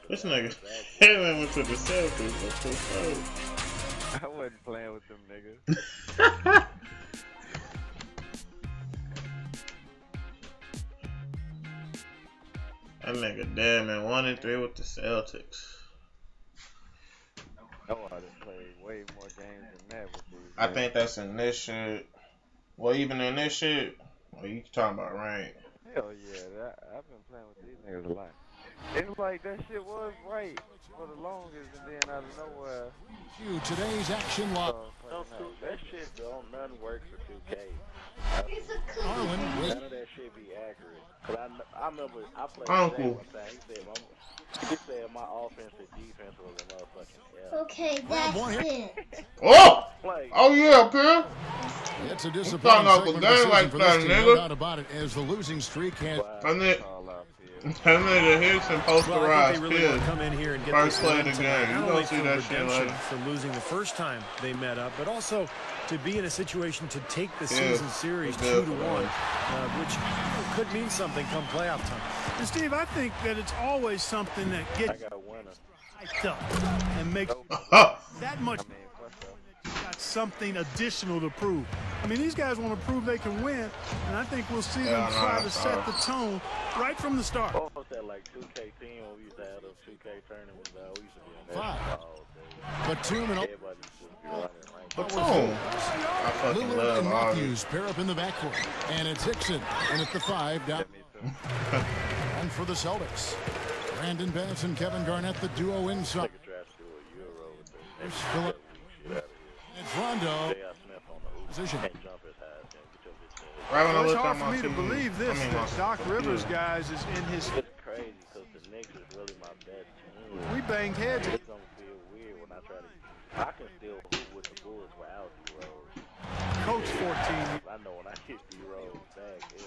This nigga, he went to the Celtics for 2 I wasn't playing with them niggas. That nigga damn man 1-3 with the Celtics. No, I done played way more games than that with these. I think that's in this shit. Well, even in this shit, well, you talking about rank. Hell yeah, I've been playing with these niggas a lot. It's like that shit was right for the longest, and then out of nowhere. Today's action log. That shit don't none work for 2K. None of that shit be accurate. Cause I remember I played Uncle. one time. He said my offense and defense was a motherfucking hell. Okay, that's it. Oh! Oh yeah, okay. It's a disappointing segment of the season like for that, this team, nigga. no doubt about it, as the losing streak has... That nigga hits and posterized really come in here and get first play of the game. You not don't only see for that shit redemption like for losing the first time they met up, but also to be in a situation to take the season series 2-1, which could mean something come playoff time. And Steve, I think that it's always something that gets hyped up and makes that much got something additional to prove. I mean, these guys want to prove they can win, and I think we'll see them try to set the tone right from the start. Almost that like 2K team when we used to have those 2K tournaments. We used to be on that all day. Batum and everybody used to be running right. Lillard and Matthews pair up in the backcourt, and it's Hickson, and at the 5 down. And for the Celtics, Brandon Bass and Kevin Garnett, the duo inside. It's Phillip. It's Rondo. Position. Well, it's hard for me to believe this, that Doc Rivers, guys, is in his... It's crazy because the Knicks is really my best team. We banged heads. It's going to feel weird when I try to... I can still hoop with the Bulls without D-Rose. Coach 14. I know when I hit D-Rose back, it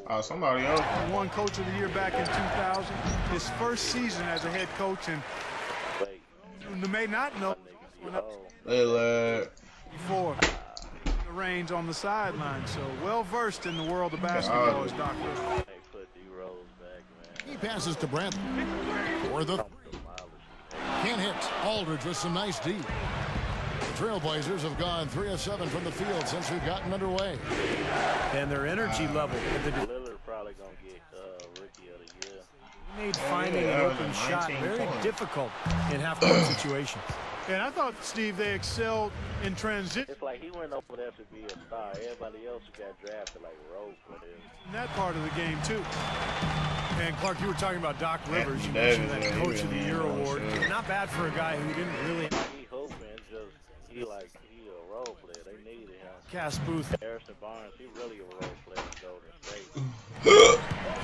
was somebody else. Won Coach of the Year back in 2000. His first season as a head coach, and you may not know before the reins on the sideline. So well versed in the world of basketball is Doc Rivers. He passes to Bradley for the can't hit. Aldridge with some nice D. The Trailblazers have gone 3 of 7 from the field since we've gotten underway. And their energy level. Lillard probably gonna get Rookie of the Year. He made finding an open shot very difficult in half-court situations. And I thought, Steve, they excelled in transition. It's like he went over there to be a star. Everybody else who got drafted like role players. In that part of the game, too. And Clark, you were talking about Doc Rivers. You mentioned that Coach of the Year award. Not bad for a guy who didn't really... He hoping he a role player. They needed him. Cass Booth. Harrison Barnes, he really a role player in Golden State.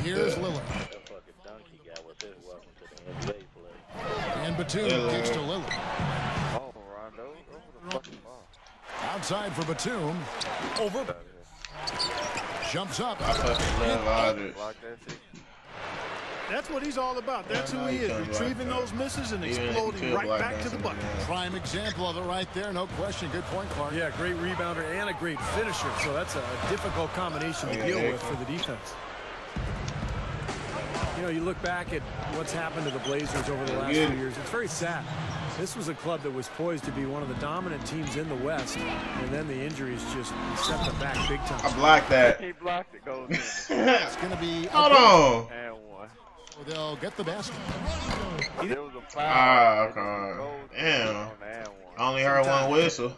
Here's Lillard. That fucking dunk he got was his welcome to the NBA play. And Batum kicks to Lillard. Oh, Rondo, over the fucking ball. Outside for Batum. Over. Jumps up. That's what he's all about. That's who he is, retrieving those misses and exploding right back to the bucket. Prime example of it right there, no question. Good point, Clark. Yeah, great rebounder and a great finisher, so that's a difficult combination to deal with for the defense. You know, you look back at what's happened to the Blazers over the last few years, it's very sad. This was a club that was poised to be one of the dominant teams in the West, and then the injuries just set them back big time. I blocked that. He blocked it, goes in. It's going to be... Hold on. And one. So they'll get the basket. There was a foul. Damn. I only heard one whistle.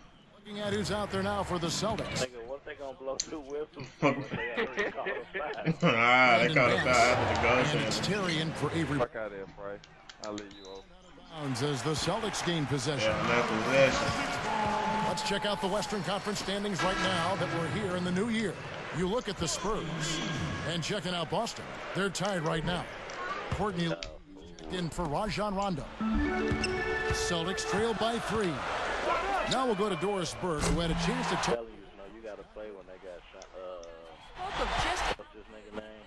Looking at who's out there now for the Celtics. What they gonna blow 2 whistles? They called a foul after the ghost. And it's Terry in for Avery. Fuck out of there, Bryce. I'll leave you open. As the Celtics gain possession. Let's check out the Western Conference standings right now that we're here in the new year. You look at the Spurs and checking out Boston. They're tied right now. Courtney in for Rajon Rondo. Celtics trail by 3. Now we'll go to Doris Burke, who had a chance to tell you got to play when they got shot. What's this nigga name?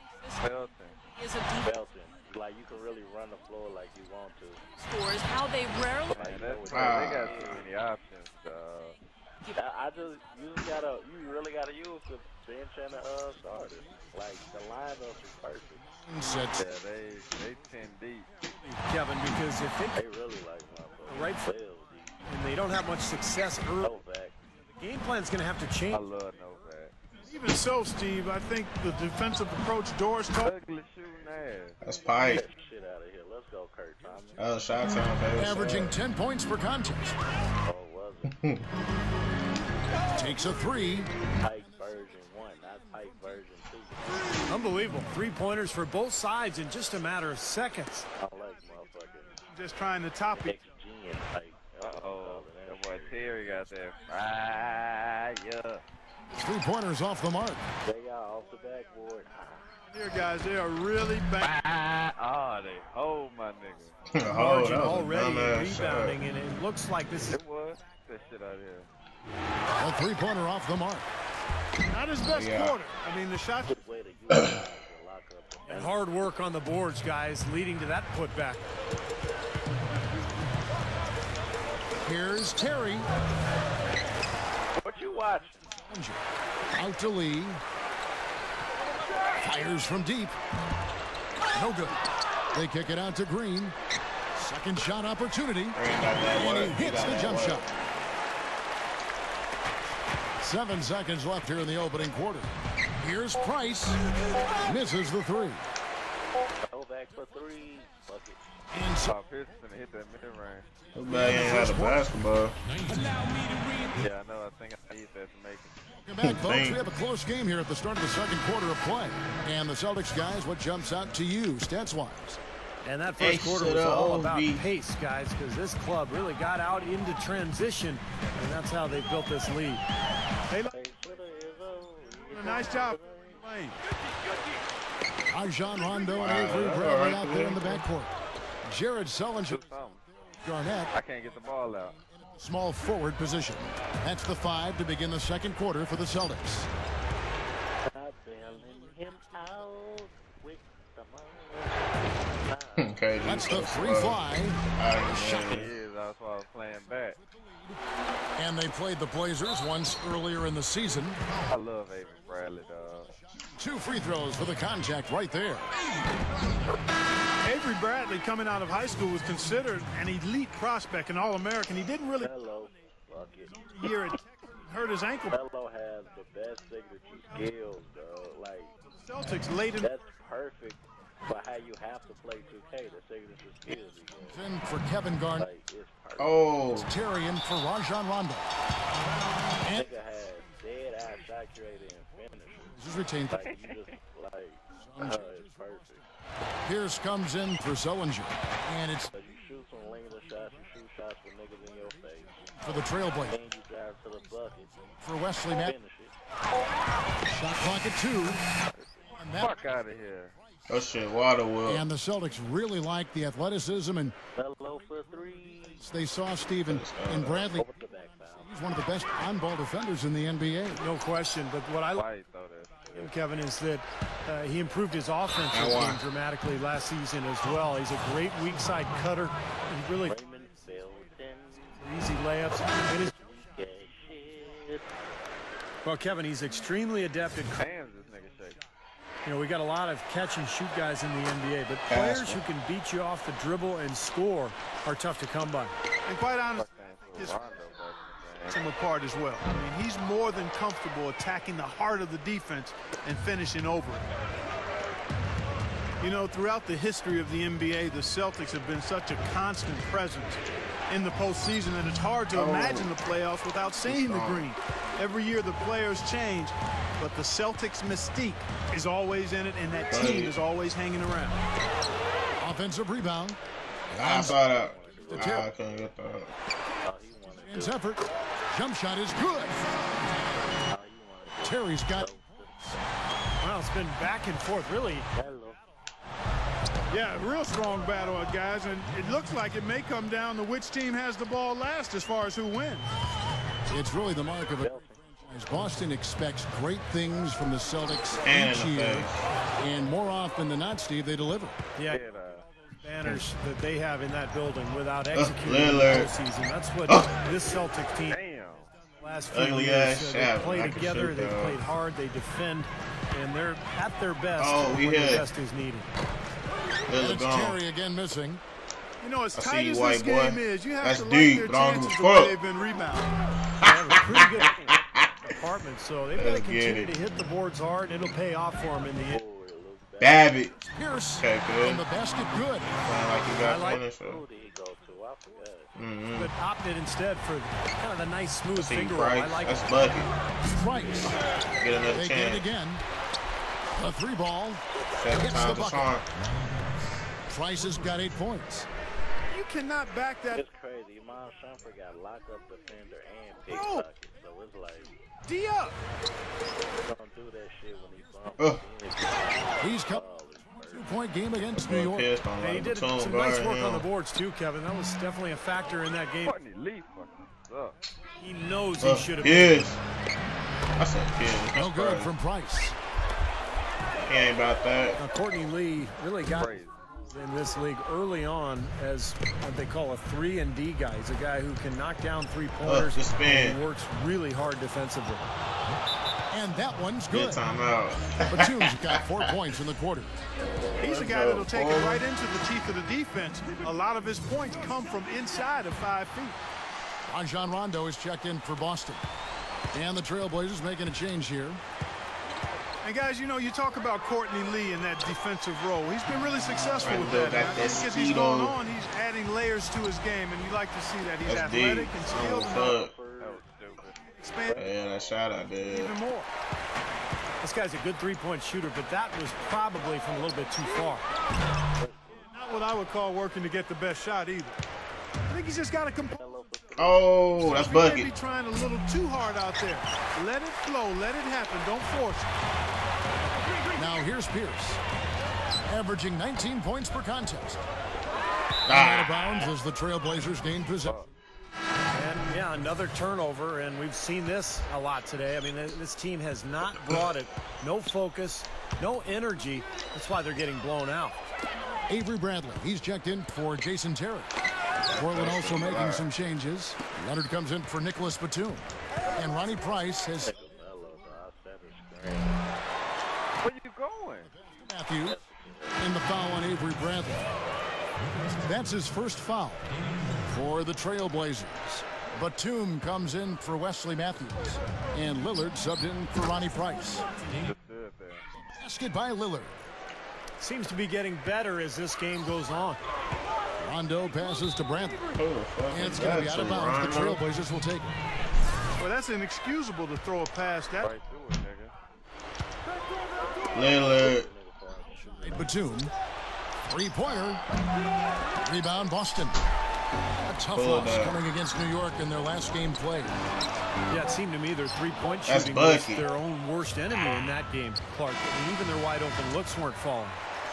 Belton. Like you can really run the floor like you want to. Scores how they rarely. Man, they got too many options. You really gotta use the bench and the starters. Like the lineups is perfect. sets. Yeah, they 10 deep. Kevin, because if They really like my right foot and they don't have much success early, Novak. the game plan's going to have to change. I love Novak. Even so, Steve, I think the defensive approach Doris told. Ugly shooting ass. That's pipe. Get the shit out of here. Let's go, Kurt Thomas. Oh, shot time, baby. Averaging 10 points per contest. Oh, was it? Takes a three. Pike version 1, not Pike version 2. Unbelievable. 3-pointers for both sides in just a matter of seconds. I like motherfucking Just trying to top it. XG and Pike. Uh-oh. That boy Terry got there. Fire. 3-pointers off the mark. They got off the backboard. Here, guys, they are really bang. Oh, they hold my nigga. Oh, Margin that was a already dumbass shot. rebounding, and it looks like this is It was. That shit out here. A 3-pointer off the mark. Not his best Yeah. quarter. I mean, the shots. Good way to use the lock up. and hard work on the boards, guys, leading to that putback. Here's Terry. What you watching? Out to Lee. Fires from deep. No good. They kick it out to Green. Second shot opportunity. And he hits the jump shot. 7 seconds left here in the opening quarter. Here's Price. Misses the three. Novak for 3. Bucket. And so Oh, Pierce gonna hit that mid-range. Too bad he ain't had a basketball. Yeah, I know. I think I need that to make it. welcome back, folks. We have a close game here at the start of the second quarter of play. And the Celtics, guys, what jumps out to you, stats-wise? And that first quarter was all about pace, guys, because this club really got out into transition, and that's how they built this lead. They did a nice job. Rajon Rondo and Avery Bradley out there in the backcourt. Jared Sullinger, Garnett, I can't get the ball out. small forward position. That's the 5 to begin the second quarter for the Celtics. Okay, That's the free fly. It is. That's why I was playing back. And they played the Blazers once earlier in the season. I love Avery Bradley, dog. 2 free throws for the contact right there. Avery Bradley, coming out of high school, was considered an elite prospect, an All-American. He didn't really year it hurt his ankle. Melo has the best signature skills, though. Like Celtics late in. that's perfect for how you have to play 2K. The signature skills. In for Kevin Garnett. Like it's perfect. Oh, Terry in for Rajon Rondo. And Nigga has dead eye shot creator and finisher. this is retained. Like you just like it's perfect. Pierce comes in for Sullinger. And it's So you shoot some linear shots, you shoot shots with niggas in your face. for the Trailblazers. Then you drive to the bucket, For Wesley Matt. finish it. Shot clock at 2. And that Fuck out of here. oh shit, water will. And the Celtics really like the athleticism, and Melo for 3. they saw Steven in Bradley. Over the back foul. He's one of the best on-ball defenders in the NBA. No question, but what I like, Why you throw that? Kevin, is that he improved his offensive game dramatically last season as well. He's a great weak side cutter. He really Raymond Felton. easy layups. And his, Weak as shit. well, Kevin, he's extremely adept at. Hands this nigga shake. You know, we got a lot of catch and shoot guys in the NBA, but players who can beat you off the dribble and score are tough to come by. And quite honestly, Thanks for Rondo back in the game. him apart as well. I mean, he's more than comfortable attacking the heart of the defense and finishing over it. You know, throughout the history of the NBA, the Celtics have been such a constant presence in the postseason that it's hard to imagine the playoffs without seeing the green. Every year the players change, but the Celtics mystique is always in it, and that team is always hanging around. Offensive rebound. I saw that. I couldn't get that. His effort. Jump shot is good. Terry's got. Well, it's been back and forth, really. Yeah, real strong battle, guys, and it looks like it may come down to which team has the ball last as far as who wins. It's really the mark of a franchise. Boston expects great things from the Celtics And each in the year, face. and more often than not, Steve, they deliver. Yeah, Get, banners that they have in that building without executing in the Lillard. postseason. That's what this Celtic team damn. last few Ugly years. ass They shot. play I can together, shoot, they though. played hard, they defend, and they're at their best Oh, we when their hit. best is needed. And Lillard it's gone. Terry again missing. You know, as I see tight you, as white this boy. game is, you have That's to like deep, their but I don't chances give the a way fuck. they've been rebounding. They have a pretty good department, so they've got to Let's get continue it. to hit the boards hard, and it'll pay off for them in the end. Dab it. Pierce Okay, good. from the basket, good. Sound like you got I like- finish. So. Who did he go to? I forgot. But opted instead for kind of the nice, smooth See, finger roll. I Price. like That's it. bucket. Price. Get another They get it chance. again. The three ball. Second Hits the time the bucket. charm. Price has got 8 points. You cannot back that. It's crazy. Mom Shumpert got lock up defender and Bro. pickpocket, so it's like D up. don't do that shit when he bumps. He's come. 2-point game against New York. Pissed on And he like did Batum some nice guarding work on the him. boards, too, Kevin. That was definitely a factor in that game. Courtney Lee fucking sucks. He knows he should have been. Kids. I said kids. No That's good crazy. from Price. He ain't about that. Now, Courtney Lee really got Crazy. in this league early on as what they call a 3-and-D guy. He's a guy who can knock down three-pointers the spin. and he works really hard defensively. And that one's Good good. timeout. Batum's got 4 points in the quarter. He's a guy that'll take it right into the teeth of the defense. A lot of his points come from inside of 5 feet. Rajon Rondo is checked in for Boston. And the Trailblazers making a change here. And guys, you know, you talk about Courtney Lee in that defensive role. He's been really successful with Rondo that. And got I think that as he's speed going on. on, he's adding layers to his game, and you like to see that. He's That's athletic deep. and Oh, skilled fuck. enough That was stupid. to expand Yeah, that shot I did. even more. This guy's a good three-point shooter, but that was probably from a little bit too far. Not what I would call working to get the best shot either. I think he's just got to compose. Oh, that's He may be bucket. trying a little too hard out there. Let it flow. Let it happen. Don't force it. Now here's Pierce. Averaging 19 points per contest. Ah. Out of bounds as the Trailblazers gain possession. And, yeah, another turnover, and we've seen this a lot today. I mean, this team has not brought it. No focus, no energy. That's why they're getting blown out. Avery Bradley, he's checked in for Jason Terry. Portland also making some changes. Leonard comes in for Nicholas Batum. And Ronnie Price has Where you going? Matthews in the foul on Avery Bradley. That's his first foul for the Trailblazers. Batum comes in for Wesley Matthews. And Lillard subbed in for Ronnie Price. Just stood there. Basket by Lillard. Seems to be getting better as this game goes on. Rondo passes to Bradley. Who the fuck And is it's going to be that? out of bounds. The Rondo? Trailblazers will take it. Well, that's inexcusable to throw it past that. Right through it, nigga. Lillard. Batum. Three-pointer. Rebound, Boston. A tough Pull loss that. coming against New York in their last game played. Yeah, it seemed to me their three-point That's shooting was bucket. their own worst enemy in that game, Clark. I mean, even their wide-open looks weren't falling.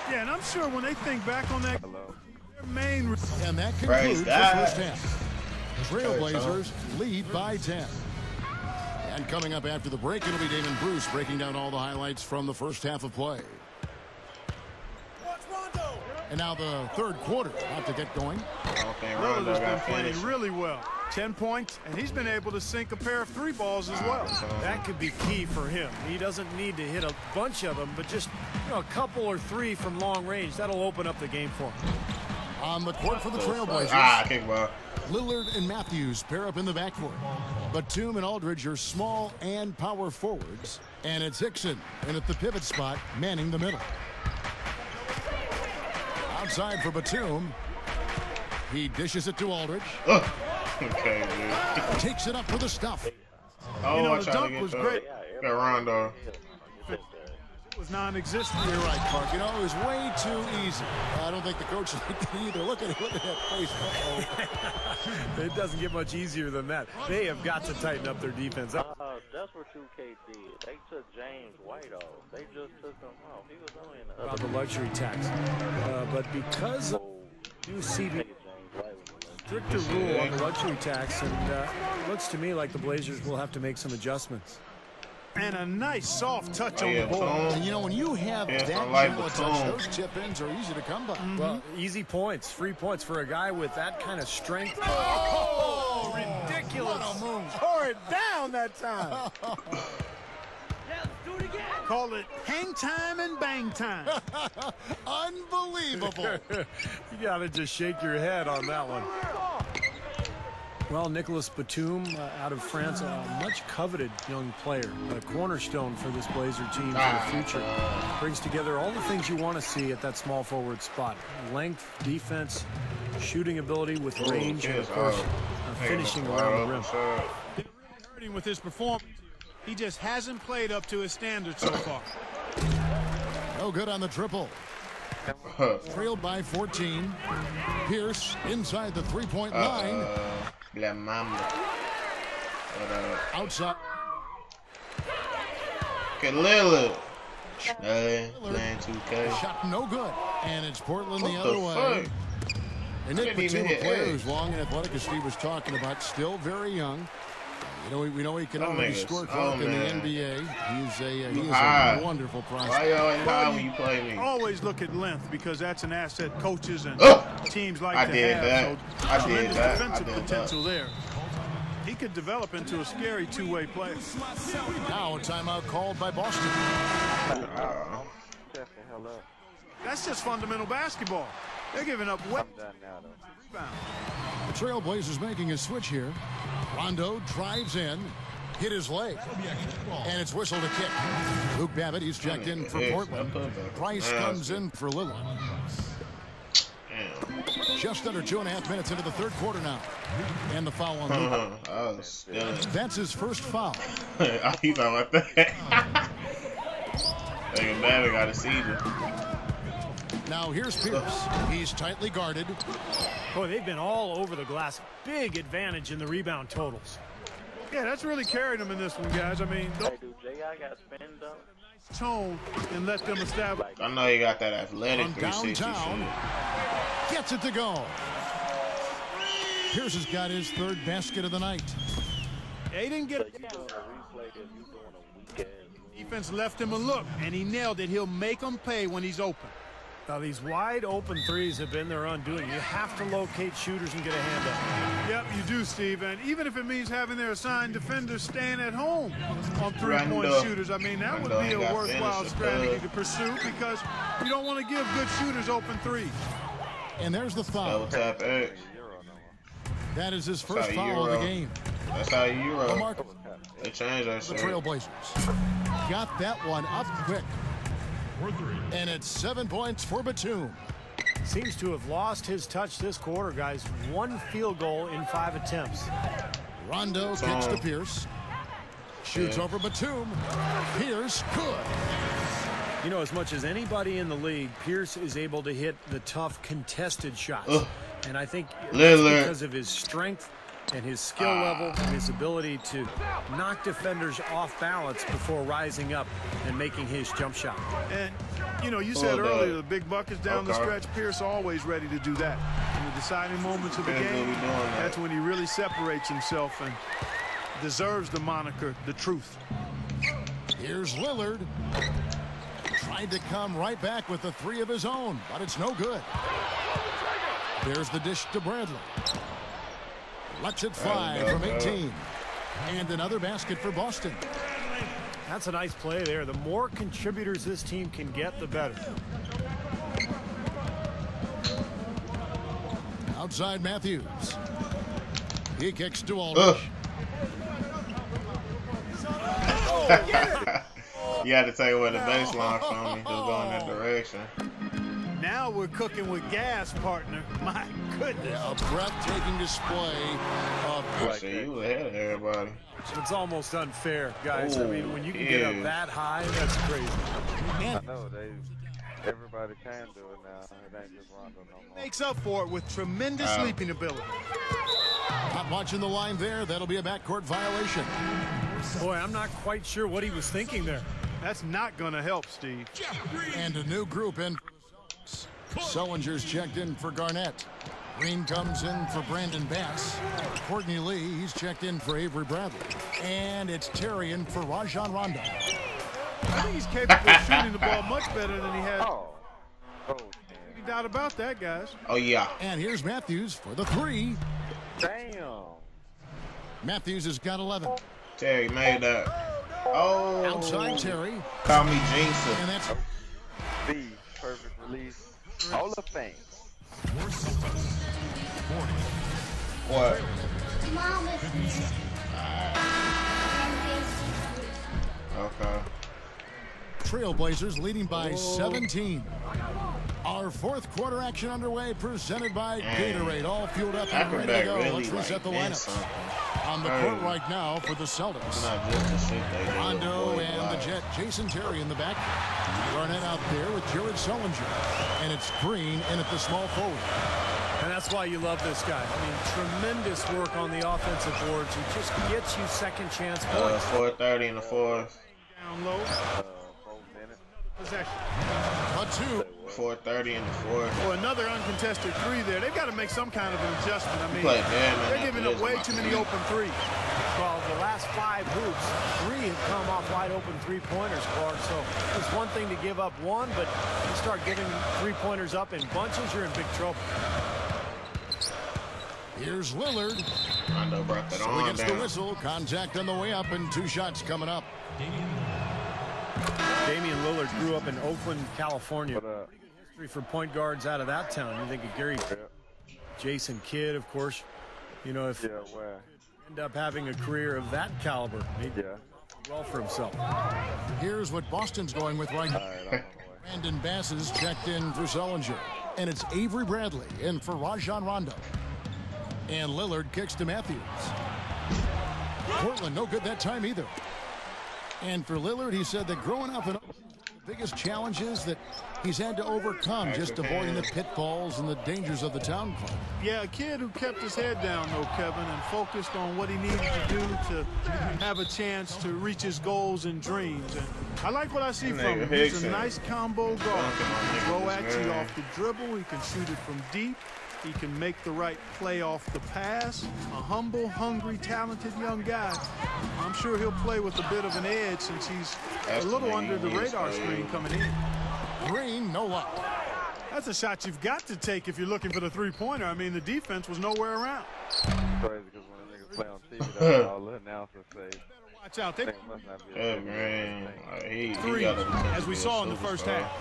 Yeah, and I'm sure when they think back on that, Hello. their main. And that Praise concludes the God. first half. Trailblazers lead by 10. And coming up after the break, it'll be Damon Bruce breaking down all the highlights from the first half of play. And now the third quarter about to get going. I don't think Lillard Rondo has been got playing finished. really well. 10 points, and he's been able to sink a pair of 3 balls as well. That could be key for him. He doesn't need to hit a bunch of them, but just a couple or 3 from long range. That'll open up the game for him. On the court for the Trailblazers, Kickball. Lillard and Matthews pair up in the backcourt. Batum and Aldridge are small and power forwards. And it's Hickson, and at the pivot spot, manning the middle. Outside for Batum. He dishes it to Aldridge. Okay, dude. Takes it up for the stuff. Oh, You know, I the tried to dunk get was that. great. Got Rondo. It was non-existent. You're right, Clark. You know, it was way too easy. I don't think the coach liked it either. Look at that face. Uh-oh. It doesn't get much easier than that. They have got to tighten up their defense. That's what 2K did. They took James White off. They just took him off. He was only in the About other the luxury tax. But because of new CB James White was stricter rule on the luxury tax, and it looks to me like the Blazers will have to make some adjustments. And a nice soft touch Oh, on yeah, the ball. And you know, when you have Yes, that I like gentle a Batum. touch, those chip-ins are easy to come by. Well, easy points, free points for a guy with that kind of strength. Oh, ridiculous. What a move. Tore it down that time. Call it hang time and bang time. Unbelievable. You got to just shake your head on that one. Well, Nicolas Batum out of France, a much coveted young player, a cornerstone for this Blazer team for the future. Brings together all the things you want to see at that small forward spot. Length, defense, shooting ability with range, and of course, finishing around the rim. Hurting with his performance. He just hasn't played up to his standards so far. No good on the triple. Trailed by 14. Pierce inside the three-point line. La Mamba. Outside. Okay, Lillard. Playing 2K. Shot no good. And it's Portland What the other way. fuck? And Nick Didn't even Batum, a hit player Edge. who's long and athletic, as Steve was talking about, still very young. You know, we know he can already score in the NBA. He is a wonderful prospect. Why you always high when you play me? Always look at length because that's an asset coaches and teams like I to did have. that. So I did tremendous that. defensive I did potential there. He could develop into a scary two-way player. Now a timeout called by Boston. Shut the hell up. That's just fundamental basketball. They're giving up way I'm done now, though. rebound. The Trailblazers making a switch here. Rondo drives in, hit his leg, and it's whistled a kick. Luke Babbitt, he's checked in for Portland. Price comes in for Lillard. Just under 2.5 minutes into the third quarter now. And the foul on Luke. That's his first foul. Oh, you talking about that? Nigga, Babbitt got a seizure. Now here's Pierce. He's tightly guarded. Boy, they've been all over the glass. Big advantage in the rebound totals. Yeah, that's really carried them in this one, guys. I mean, Hey, do J.I. got spin up? tone and let them establish. I know you got that athletic From 360 downtown. shit. Gets it to go. Pierce has got his third basket of the night. They didn't get So you doing a replay if you doing a weekend. defense left him a look, and he nailed it. He'll make them pay when he's open. Now, these wide open threes have been their undoing. You have to locate shooters and get a hand up. Yep, you do, Steve. And even if it means having their assigned defenders staying at home on three-point shooters, I mean, that would be a worthwhile strategy to pursue because you don't want to give good shooters open threes. And there's the foul. Double tap X. That is his first That's how foul of the Euro. game. That's how you roll. Remarkable. They changed that The shit. Trailblazers got that one up quick. And it's 7 points for Batum. Seems to have lost his touch this quarter, guys. 1 field goal in 5 attempts. Rondo kicks to Pierce. Shoots over Batum. Pierce, good. You know, as much as anybody in the league, Pierce is able to hit the tough contested shots. And I think that's because of his strength and his skill level and his ability to knock defenders off balance before rising up and making his jump shot. And, you know, you said earlier the big buckets down the stretch. Pierce always ready to do that. In the deciding moments of the game, that's when he really separates himself and deserves the moniker, the truth. Here's Lillard. Tried to come right back with the three of his own, but it's no good. There's the dish to Bradley. Lets it fly from 18. And another basket for Boston. That's a nice play there. The more contributors this team can get, the better. Outside Matthews. He kicks to Aldridge. You had to take away the baseline from me. Just go in that direction. Now we're cooking with gas, partner. My goodness. A breathtaking display of Shit, you was ahead of everybody. It's almost unfair, guys. I mean, when you can get up that high, that's crazy. I know everybody can do it now. It ain't just Rondo no more. Makes up for it with tremendous sleeping ability. Not watching the line there. That'll be a backcourt violation. Boy, I'm not quite sure what he was thinking there. That's not going to help, Steve. And a new group in. Sullinger's checked in for Garnett. Green comes in for Brandon Bass. Courtney Lee, he's checked in for Avery Bradley. And it's Terry in for Rajon Rondo. I think he's capable of shooting the ball much better than he had. Any doubt about that, guys. Oh, yeah. And here's Matthews for the three. Damn. Matthews has got 11. Terry made that. Oh. Outside Terry. Call me Jason. And that's the perfect release. Hall of Fame. What? Okay. Trailblazers leading by 17. Our fourth quarter action underway, presented by Gatorade. All fueled up and ready to go. Really Let's reset the lineups. On the court right now for the Celtics. It's not just the shit they do. Rondo and the Jet. Jason Terry in the back. Garnett out there with Jared Sullinger. And it's Green in at the small forward. And that's why you love this guy. I mean, tremendous work on the offensive boards. He just gets you second chance points. 4:30 in the fourth. Down low. 4 minutes. Possession. A two. 4:30 in the fourth. Well, another uncontested three there. They've got to make some kind of an adjustment. I mean, Play bad, man. they're giving up way too many open threes. Well, the last 5 hoops, 3 have come off wide open three-pointers, Clark. So it's one thing to give up one, but you start giving three-pointers up in bunches, you're in big trouble. Here's Lillard. Rondo brought that So on he gets down. the whistle. Contact on the way up and 2 shots coming up. Damian Lillard grew up in Oakland, California. History for point guards out of that town. You think of Gary, Jason Kidd, of course. You know, if end up having a career of that caliber, he did well for himself. Here's what Boston's going with right now. Brandon Bass is checked in for Sullinger. And it's Avery Bradley in for Rajon Rondo. And Lillard kicks to Matthews. Portland no good that time either. And for Lillard, he said that growing up in the biggest challenges that he's had to overcome, just avoiding the pitfalls and the dangers of the town club. Yeah, a kid who kept his head down, though, Kevin, and focused on what he needed to do to have a chance to reach his goals and dreams. And I like what I see from him. He's a nice combo guard. Throw at you off the dribble. He can shoot it from deep. He can make the right play off the pass. A humble, hungry, talented young guy. I'm sure he'll play with a bit of an edge since he's a little under the radar screen coming in. Green, no luck. That's a shot you've got to take if you're looking for the three-pointer. I mean, the defense was nowhere around. Crazy because when a nigga play on TV, that's all the announcers say. Watch out. They Must not be a Man. three, as we saw in the first half.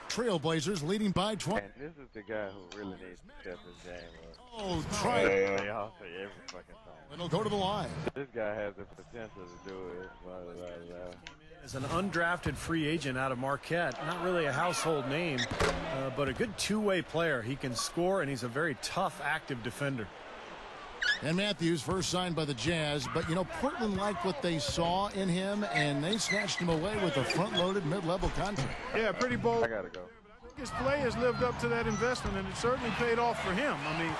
Trailblazers leading by 20. And this is the guy who really needs to step his game up. Oh, try it. They all say every fucking time. It'll go to the line. This guy has the potential to do it. Blah, blah, blah. As an undrafted free agent out of Marquette, not really a household name, but a good two-way player. He can score, and he's a very tough, active defender. And Matthews first signed by the Jazz, but, you know, Portland liked what they saw in him, and they snatched him away with a front-loaded mid-level contract. Yeah, pretty bold. I gotta go. His play has lived up to that investment, and it certainly paid off for him. I mean,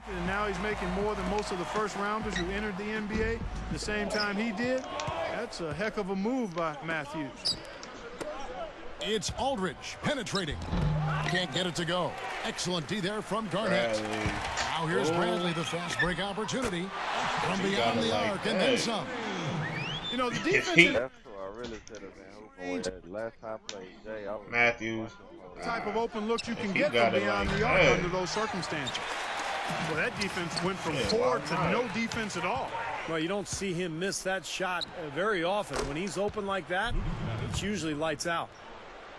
and now he's making more than most of the first-rounders who entered the NBA the same time he did. That's a heck of a move by Matthews. It's Aldridge penetrating. Can't get it to go. Excellent D there from Garnett. Now here's Bradley, the fast break opportunity from beyond the arc, and then some. You know, the defense. That's what I really should have been hoping with. Last time I played Jay, I was Matthews. The type of open looks you can get from beyond the arc under those circumstances. Well, that defense went from poor to no defense at all. Well, you don't see him miss that shot very often. When he's open like that, it's usually lights out.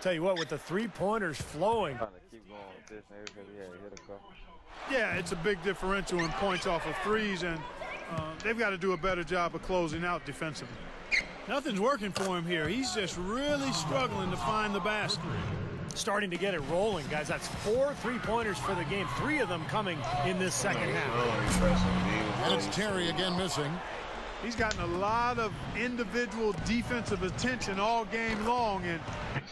Tell you what, with the three-pointers flowing. trying to keep going with this nigga because he had hit a couple. Yeah, it's a big differential in points off of threes, and they've got to do a better job of closing out defensively. Nothing's working for him here. He's just really struggling to find the basket. Starting to get it rolling, guys. That's 4 three-pointers for the game. 3 of them coming in this second half. And it's Terry again missing. He's gotten a lot of individual defensive attention all game long, and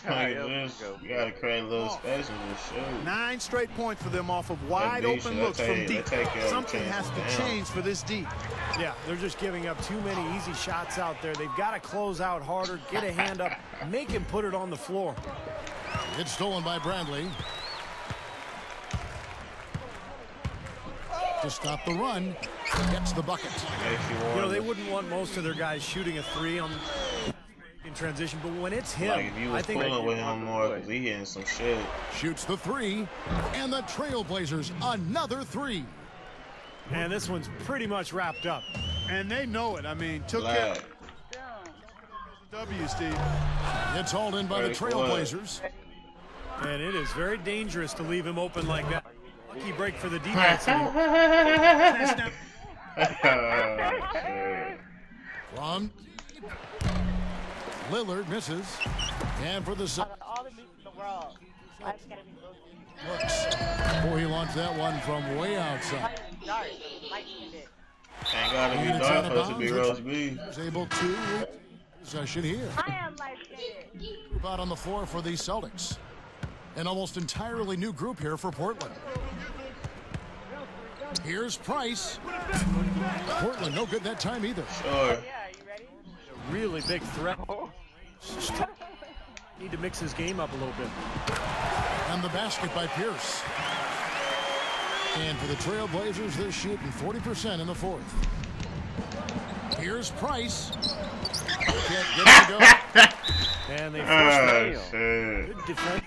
You gotta create a little space in this shoot. 9 straight points for them off of wide open looks from deep. Something has to change for this deep. Yeah, they're just giving up too many easy shots out there. They've got to close out harder, get a hand up, make him put it on the floor. It's stolen by Bradley. To stop the run, gets the bucket. You know, they wouldn't want most of their guys shooting a 3 in transition, but when it's him, Like if you was I think pulling with him more, because he hitting some shit. Shoots the 3, and the Trailblazers another 3. and this one's pretty much wrapped up. And they know it. I mean, took care of W, Steve. It's hauled in by the Trailblazers. And it is very dangerous to leave him open like that. Lucky break for the defense. From Lillard misses. And for the all the moves in the world. I've got to be looks. Boy, he launched that one from way outside. Ain't gotta be dark for us to be roast beef. Was able to possession here. I am light-skinned. Out on the floor for the Celtics. An almost entirely new group here for Portland. Here's Price. Portland no good that time either. Sure. Yeah, you ready? A really big threat. Need to mix his game up a little bit. And the basket by Pierce. And for the Trailblazers, they're shooting 40% in the fourth. Here's Price. Can't get it to go. And they forced the steal. Good defense.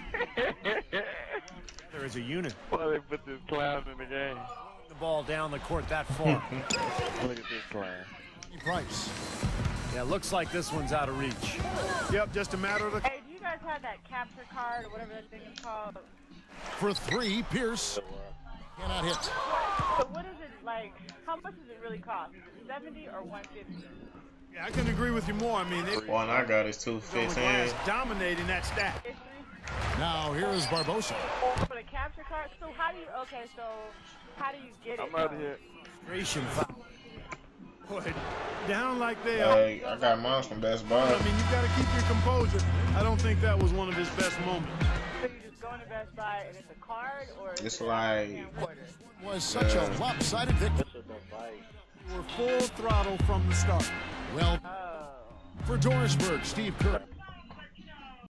There is a unit. Why they put this clown in the game? The ball down the court that far. Look at this clown. Price. Yeah, looks like this one's out of reach. Yep, just a matter of the... Hey, do you guys have that capture card or whatever that thing is called? For three, Pierce cannot hit. So what is it like? How much does it really cost? 70 or 150? Yeah, I couldn't agree with you more. I mean, they One I got is 215. dominating that stat. Now here is Barbosa. For the capture card, so how do you? Okay, so how do you get it? I'm out of here. Boy, down like they are. Hey, I got mine from Best Buy. I mean, you got to keep your composure. I don't think that was one of his best moments. So you just go into Best Buy and it's a card, or It's like Was such a lopsided victory. You were full throttle from the start. Well, for Dorisburg, Steve Kerr.